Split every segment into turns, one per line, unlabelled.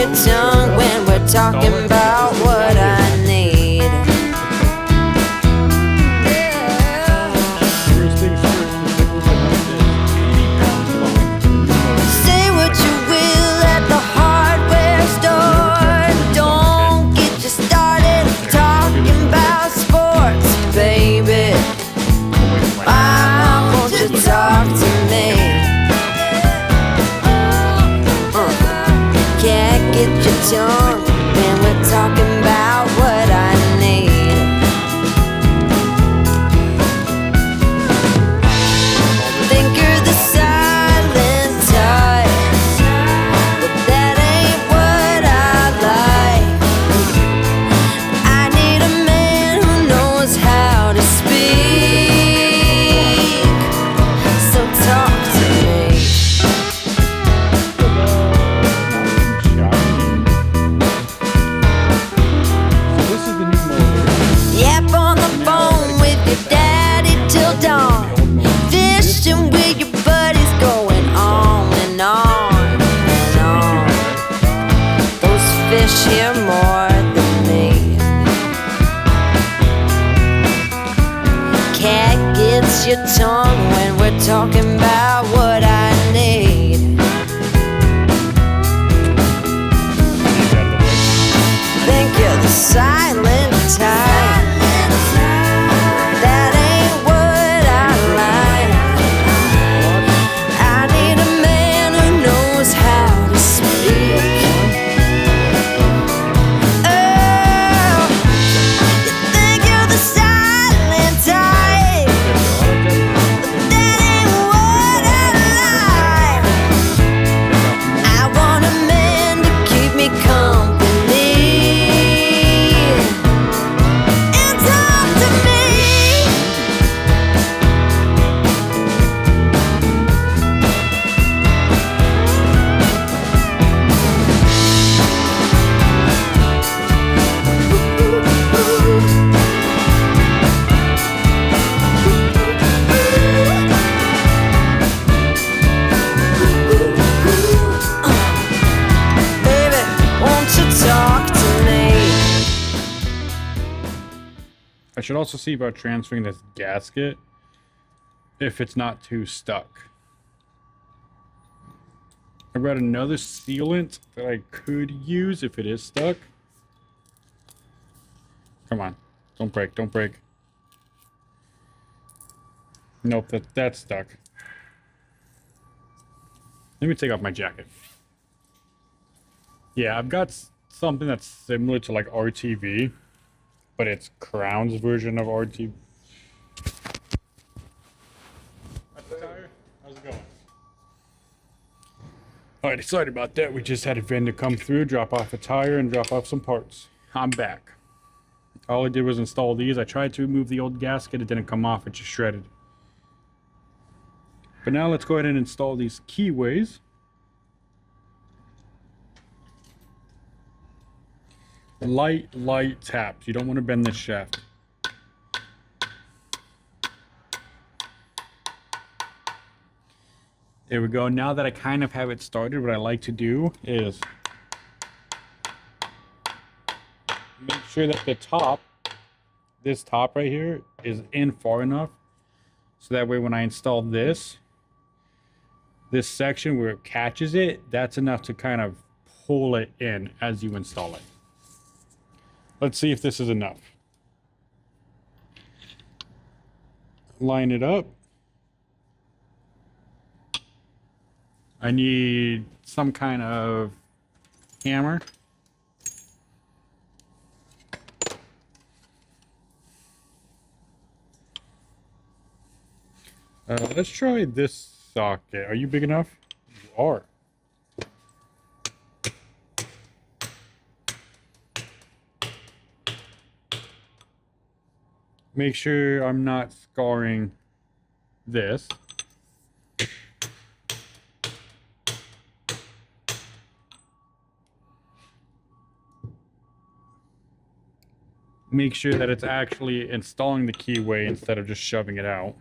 your tongue when we're talking about what I need. Say what you will at the hardware store. Don't get you started talking about sports, baby. Why won't you talk to me? Can't get your tongue when we're talking about what I need. Think you're the silent type, but that ain't what I like. I need a man who knows how to speak, so talk to me. Yap on the phone with your daddy till dawn. Fishing with your buddies, going on and on and on. Those fish hear more than me. Cat gets your tongue when we're talking about what I need. Think you're the silent type. That ain't what I like. I need a man who knows how to speak. Oh, you think you're the silent type, but that ain't what I like. I want a man to keep me company and talk to me. Baby, won't you talk to me?
I should also see about transferring this gasket if it's not too stuck. I've got another sealant that I could use if it is stuck. Come on. Don't break, don't break. Nope, that's stuck. Let me take off my jacket. Yeah, I've got something that's similar to like RTV, but it's Crown's version of RTV. That's the tire? How's it going? Alright, sorry about that. We just had a vendor come through, drop off a tire, and drop off some parts. I'm back. All I did was install these. I tried to remove the old gasket. It didn't come off. It just shredded. But now let's go ahead and install these keyways. Light taps. You don't want to bend this shaft. There we go. Now that I kind of have it started, what I like to do is make sure that the top, this top right here, is in far enough. So that way when I install this section where it catches it, that's enough to kind of pull it in as you install it. Let's see if this is enough. Line it up. I need some kind of hammer. Let's try this socket. Are you big enough? You are. Make sure I'm not scarring this. Make sure that it's actually installing the keyway instead of just shoving it out.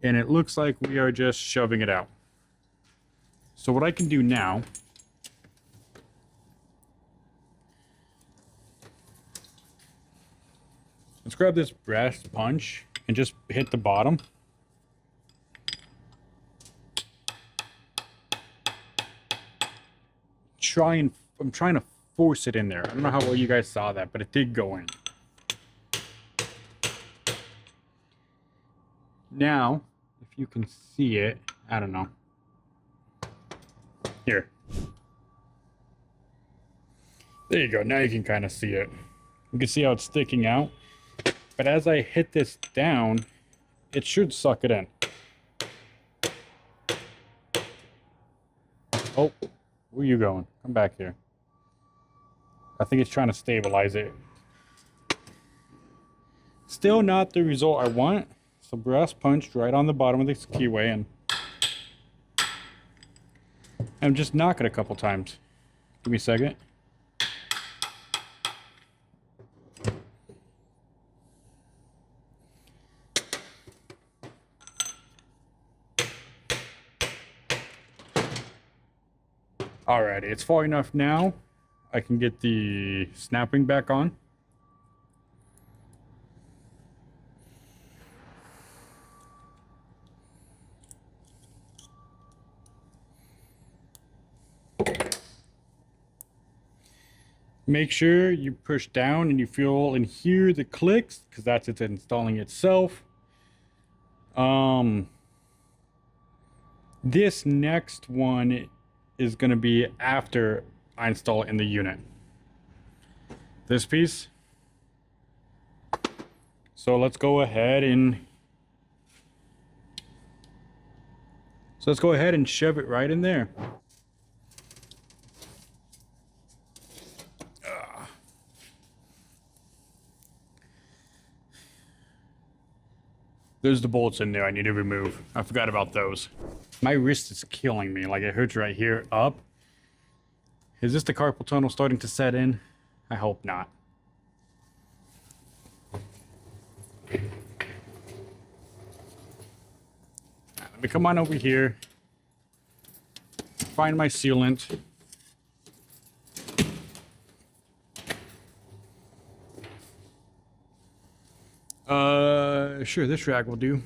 And it looks like we are just shoving it out. So what I can do now, let's grab this brass punch and just hit the bottom. I'm trying to force it in there. I don't know how well you guys saw that, but it did go in. Now, if you can see it, I don't know. Here. There you go. Now you can kind of see it. You can see how it's sticking out. But as I hit this down, it should suck it in. Oh, where are you going? Come back here. I think it's trying to stabilize it. Still not the result I want. So brass punched right on the bottom of this keyway, and I'm just knock it a couple times. Give me a second. Alrighty, it's far enough now. I can get the snapping back on. Make sure you push down and you feel and hear the clicks, because that's it installing itself. This next one is going to be after I install it in the unit. This piece. So let's go ahead and shove it right in there. There's the bolts in there I need to remove. I forgot about those. My wrist is killing me. Like, it hurts right here up. Is this the carpal tunnel starting to set in? I hope not. Let me come on over here. Find my sealant. Sure, this rag will do.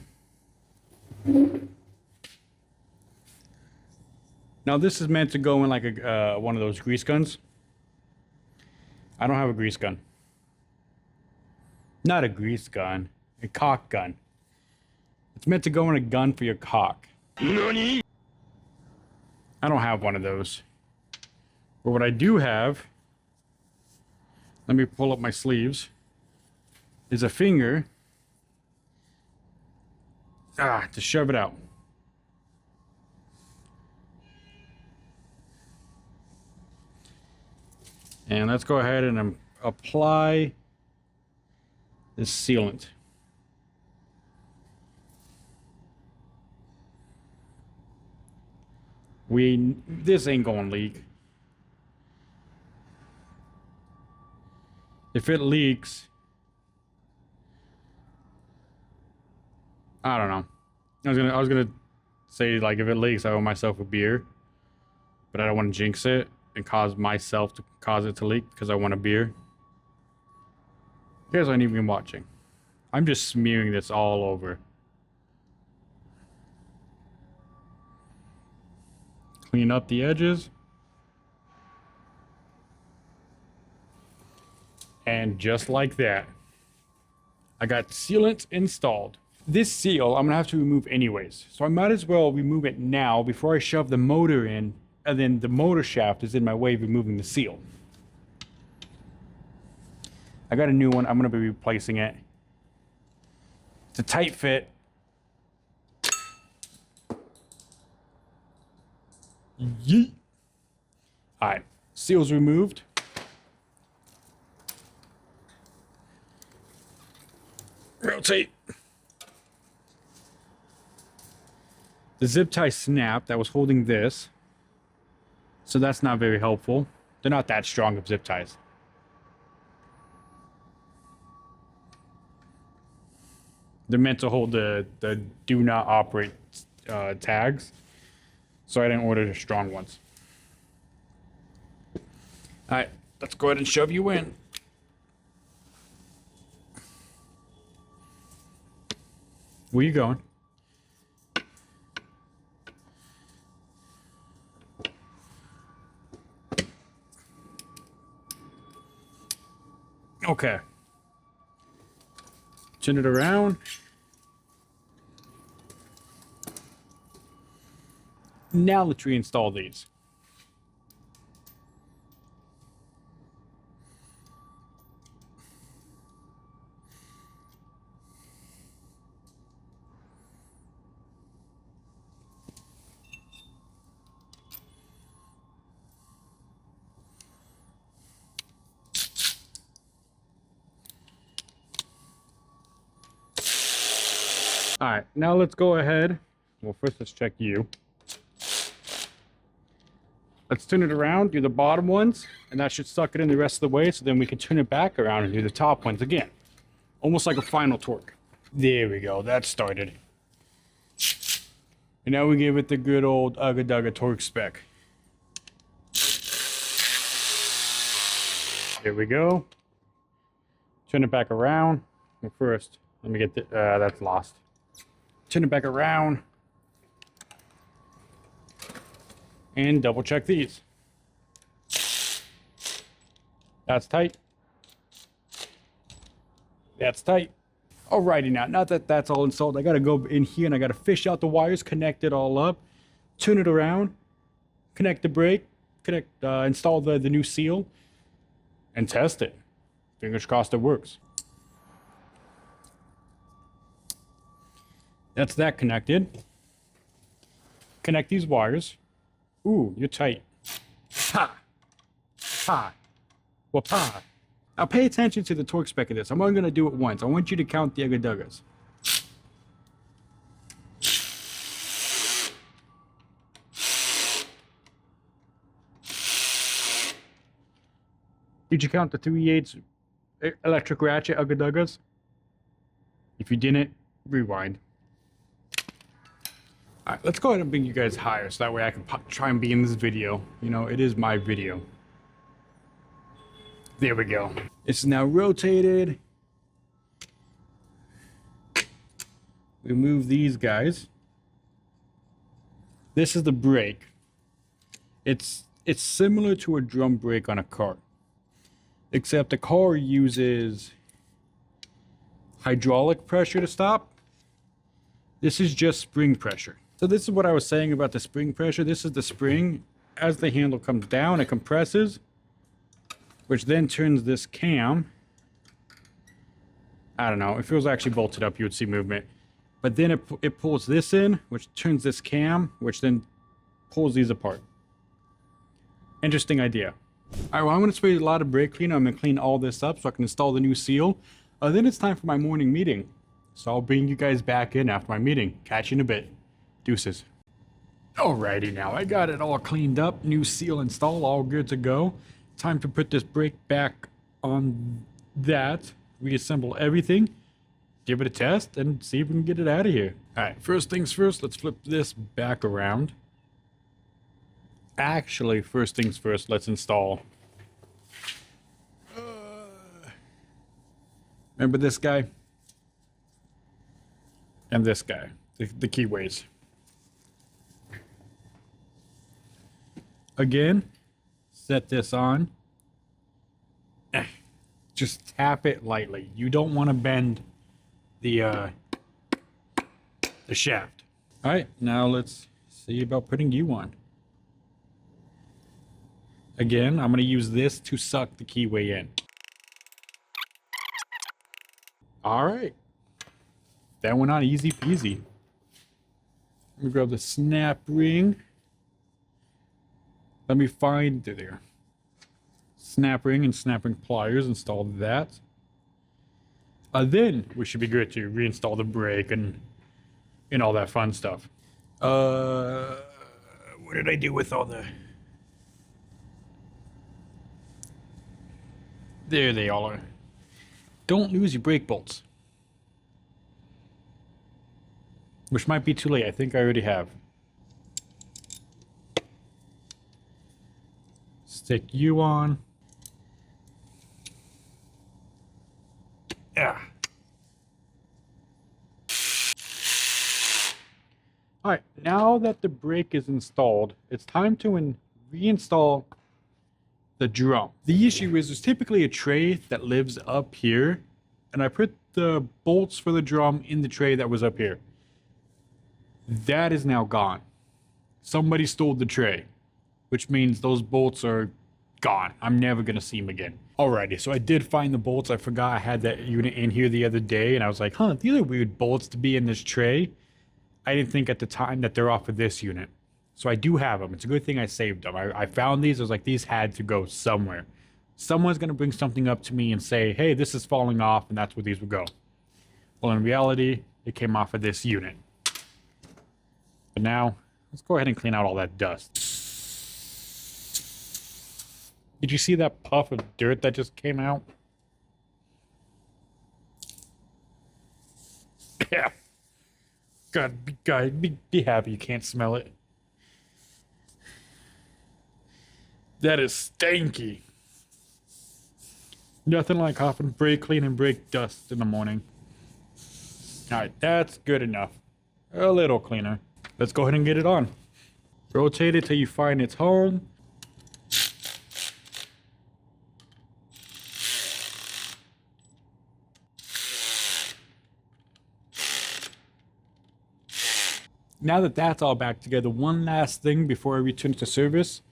Now this is meant to go in like a one of those grease guns. I don't have a grease gun. Not a grease gun, a caulk gun. It's meant to go in a gun for your caulk. NANI? I don't have one of those. But what I do have, let me pull up my sleeves, is a finger to shove it out. And let's go ahead and apply this sealant. This ain't gonna leak. If it leaks, I don't know. I was gonna say, like, if it leaks, I owe myself a beer, but I don't want to jinx it and cause myself to cause it to leak because I want a beer. You guys aren't even watching. I'm just smearing this all over. Clean up the edges. And just like that, I got sealant installed. This seal I'm gonna have to remove anyways, so I might as well remove it now before I shove the motor in, and then the motor shaft is in my way of removing the seal. I got a new one. I'm gonna be replacing it. It's a tight fit. Yeet. All right, seal's removed. Rotate. The zip tie snapped that was holding this, so that's not very helpful. They're not that strong of zip ties. They're meant to hold the do not operate tags, so I didn't order the strong ones. All right, let's go ahead and shove you in. Where you going? Okay. Turn it around. Now let's reinstall these. All right, now let's go ahead. Well, first let's check you. Let's turn it around, do the bottom ones, and that should suck it in the rest of the way, so then we can turn it back around and do the top ones again. Almost like a final torque. There we go, that started. And now we give it the good old Ugga Dugga torque spec. There we go. Turn it back around. Well, first, let me get the, that's lost. Turn it back around. And double check these. That's tight. That's tight. Alrighty now that that's all installed, I gotta go in here and I gotta fish out the wires, connect it all up, turn it around, connect the brake, install the new seal, and test it. Fingers crossed it works. That's that connected. Connect these wires. Ooh, you're tight. Ha! Ha! Wapa! Now pay attention to the torque spec of this. I'm only going to do it once. I want you to count the Ugga Duggas. Did you count the 3/8 electric ratchet Ugga Duggas? If you didn't, rewind. Alright, let's go ahead and bring you guys higher so that way I can try and be in this video. You know, it is my video. There we go. It's now rotated. We move these guys. This is the brake. It's similar to a drum brake on a car. Except the car uses hydraulic pressure to stop. This is just spring pressure. So this is what I was saying about the spring pressure. This is the spring. As the handle comes down, it compresses, which then turns this cam. I don't know. If it was actually bolted up, you would see movement. But then it pulls this in, which turns this cam, which then pulls these apart. Interesting idea. All right, well, I'm going to spray a lot of brake cleaner. I'm going to clean all this up so I can install the new seal. Then it's time for my morning meeting. So I'll bring you guys back in after my meeting. Catch you in a bit. Deuces. Alrighty now, I got it all cleaned up. New seal installed, all good to go. Time to put this brake back on that. Reassemble everything. Give it a test and see if we can get it out of here. Alright, first things first, let's flip this back around. Actually, first things first, let's install. Remember this guy? And this guy, the keyways. Again, set this on. Just tap it lightly. You don't want to bend the shaft. All right, now let's see about putting you on. Again, I'm going to use this to suck the keyway in. All right. That went on easy peasy. Let me grab the snap ring. Let me find there. Snap ring and snap ring pliers. Install that. Then we should be good to reinstall the brake and all that fun stuff. What did I do with all the... There they all are. Don't lose your brake bolts. which might be too late. I think I already have. Stick you on. Yeah. Alright, now that the brake is installed, it's time to reinstall the drum. The issue is there's typically a tray that lives up here, and I put the bolts for the drum in the tray that was up here. That is now gone. Somebody stole the tray, which means those bolts are gone. I'm never going to see them again. Alrighty, so I did find the bolts. I forgot I had that unit in here the other day, and I was like, huh, these are weird bolts to be in this tray. I didn't think at the time that they're off of this unit. So I do have them. It's a good thing I saved them. I found these. I was like, these had to go somewhere. Someone's going to bring something up to me and say, hey, this is falling off, and that's where these would go. Well, in reality, it came off of this unit. But now, let's go ahead and clean out all that dust. Did you see that puff of dirt that just came out? Yeah. God, be happy you can't smell it. That is stanky. Nothing like hopping brake clean and brake dust in the morning. Alright, that's good enough. A little cleaner. Let's go ahead and get it on. Rotate it till you find its home. Now that that's all back together, one last thing before I return to service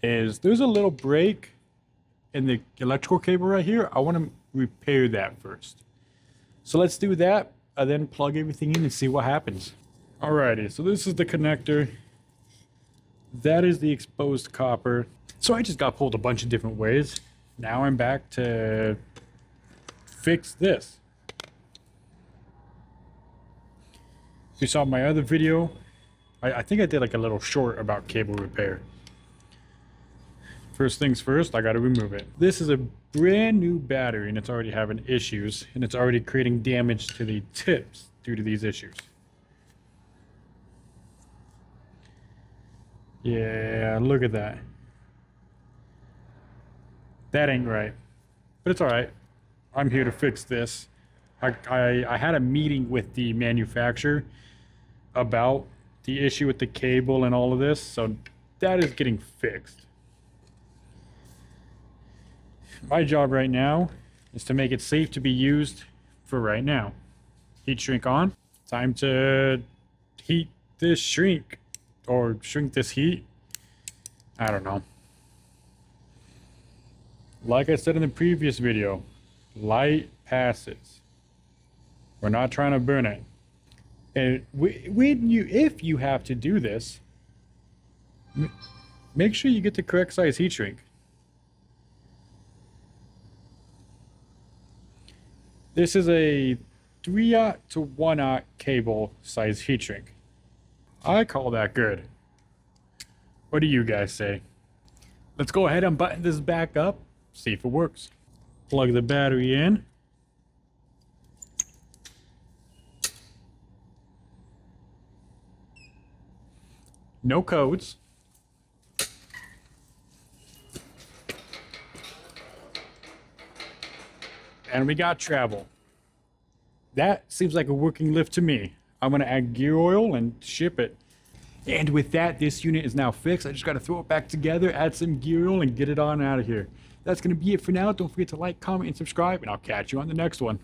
is there's a little break in the electrical cable right here. I want to repair that first. So let's do that. I then plug everything in and see what happens. Alrighty, so this is the connector. That is the exposed copper. So I just got pulled a bunch of different ways. Now I'm back to fix this. If you saw my other video, I think I did like a little short about cable repair. First things first, I got to remove it. This is a brand new battery and it's already having issues and it's already creating damage to the tips due to these issues. Yeah, look at that. That ain't right. But it's alright. I'm here to fix this. I had a meeting with the manufacturer about the issue with the cable and all of this, so that is getting fixed. My job right now is to make it safe to be used for right now. Heat shrink on. Time to heat this shrink, or shrink this heat. I don't know. Like I said in the previous video, light passes. We're not trying to burn it. And if you have to do this, make sure you get the correct size heat shrink. This is a 3/0 to 1/0 cable size heat shrink. I call that good. What do you guys say? Let's go ahead and button this back up, see if it works. Plug the battery in. No codes. And we got travel. That seems like a working lift to me. I'm going to add gear oil and ship it. And with that, this unit is now fixed. I just got to throw it back together, add some gear oil, and get it on out of here. That's going to be it for now. Don't forget to like, comment, and subscribe, and I'll catch you on the next one.